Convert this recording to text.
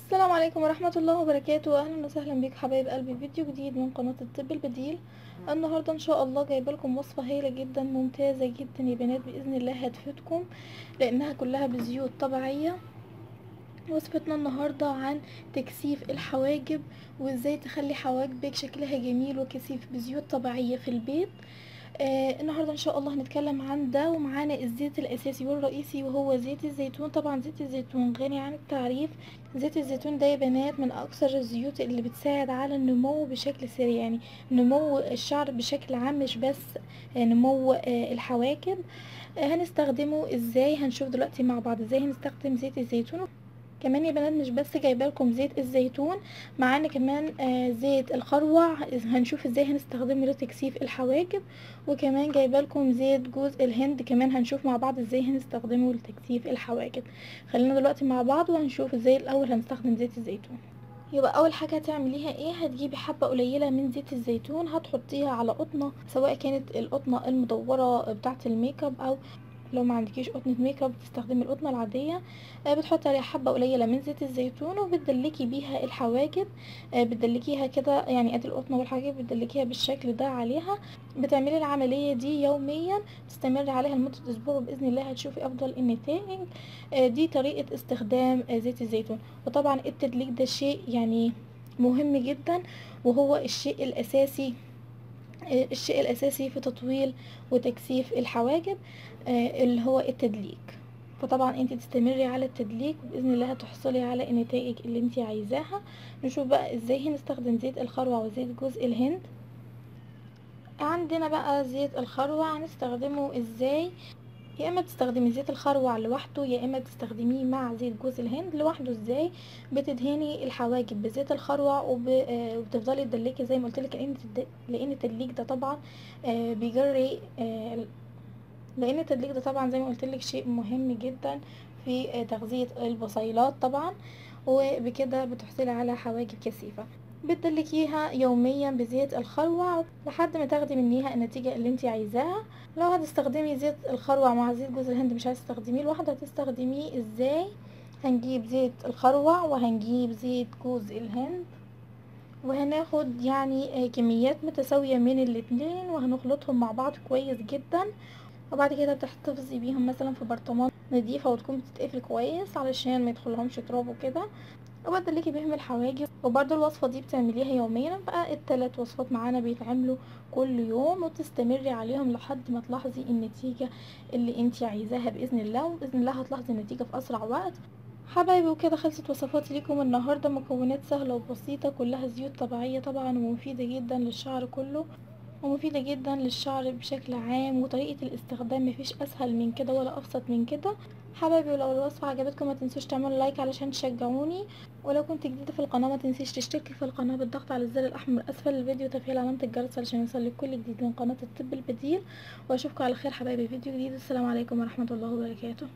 السلام عليكم ورحمة الله وبركاته. اهلا وسهلا بيك حبايب قلبي، فيديو جديد من قناة الطب البديل. النهاردة ان شاء الله جايبه لكم وصفة هايلة جدا ممتازة جدا يا بنات، باذن الله هتفيدكم لانها كلها بزيوت طبيعية. وصفتنا النهاردة عن تكثيف الحواجب وازاي تخلي حواجبك شكلها جميل وكثيف بزيوت طبيعية في البيت. النهارده ان شاء الله هنتكلم عن ده، ومعانا الزيت الاساسي والرئيسي وهو زيت الزيتون. طبعا زيت الزيتون غني عن التعريف. زيت الزيتون ده يا بنات من اكثر الزيوت اللي بتساعد على النمو بشكل سريع، يعني نمو الشعر بشكل عام مش بس نمو الحواجب. هنستخدمه ازاي؟ هنشوف دلوقتي مع بعض ازاي هنستخدم زيت الزيتون. كمان يا بنات مش بس جايبه لكم زيت الزيتون، معانا كمان زيت الخروع، هنشوف ازاي هنستخدمه لتكثيف الحواجب. وكمان جايبه لكم زيت جوز الهند، كمان هنشوف مع بعض ازاي هنستخدمه لتكثيف الحواجب. خلينا دلوقتي مع بعض وهنشوف ازاي الاول هنستخدم زيت الزيتون. يبقى اول حاجه هتعمليها ايه؟ هتجيبي حبه قليله من زيت الزيتون، هتحطيها على قطنه، سواء كانت القطنه المدوره بتاعه الميك اب، او لو ما عندكيش قطنه ميك اب تستخدمي القطنه العاديه. بتحطي عليها حبه قليله من زيت الزيتون وبتدلكي بيها الحواجب. بتدلكيها كده، يعني ادي القطنه والحاجب بتدلكيها بالشكل ده عليها. بتعملي العمليه دي يوميا، تستمري عليها لمده اسبوع، وباذن الله هتشوفي افضل النتائج. دي طريقه استخدام زيت الزيتون. وطبعا التدليك ده شيء يعني مهم جدا، وهو الشيء الأساسي في تطويل وتكثيف الحواجب، اللي هو التدليك. فطبعا انت تستمري على التدليك وبإذن الله هتحصلي على النتائج اللي انت عايزاها. نشوف بقى ازاي هنستخدم زيت الخروع وزيت جوز الهند. عندنا بقى زيت الخروع هنستخدمه ازاي؟ يا اما تستخدمي زيت الخروع لوحده، يا اما تستخدميه مع زيت جوز الهند لوحده. ازاي؟ بتدهني الحواجب بزيت الخروع وبتفضلي تدلكي زي ما قلت لك، لان التدليك ده طبعا بيجري لان التدليك ده طبعا زي ما قلت لك شيء مهم جدا في تغذية البصيلات طبعا، وبكده بتحصلي على حواجب كثيفة. بتدلكيها يوميا بزيت الخروع لحد ما تاخدي منيها النتيجة اللي انت عايزاها. لو هتستخدمي زيت الخروع مع زيت جوز الهند مش هتستخدميه لوحده، هتستخدميه ازاي؟ هنجيب زيت الخروع وهنجيب زيت جوز الهند، وهناخد يعني كميات متساوية من الاتنين وهنخلطهم مع بعض كويس جدا. وبعد كده تحتفظي بيهم مثلا في برطمان نضيفة وتكون بتتقفل كويس علشان ما يدخلهمش تراب وكده، وبدلكي بيهم الحواجب. وبرده الوصفة دي بتعمليها يوميا، بقى الثلاث وصفات معانا بيتعملوا كل يوم، وتستمري عليهم لحد ما تلاحظي النتيجة اللي انتي عايزاها بإذن الله. وبإذن الله هتلاحظي النتيجة في أسرع وقت. حبايبي وكده خلصت وصفاتي ليكم النهاردة، مكونات سهلة وبسيطة كلها زيوت طبيعية طبعا، ومفيدة جدا للشعر كله ومفيدة جدا للشعر بشكل عام. وطريقة الاستخدام مفيش اسهل من كده ولا ابسط من كده. حبايبي ولو الوصفة عجبتكم ما تنسوش تعملوا لايك علشان تشجعوني، ولو كنت جديدة في القناة ما تنسيش تشتركي في القناة بالضغط على الزر الاحمر اسفل الفيديو وتفعيل علامة الجرس علشان يوصلك كل جديد من قناة الطب البديل. واشوفكم على خير حبايبي في فيديو جديد. السلام عليكم ورحمة الله وبركاته.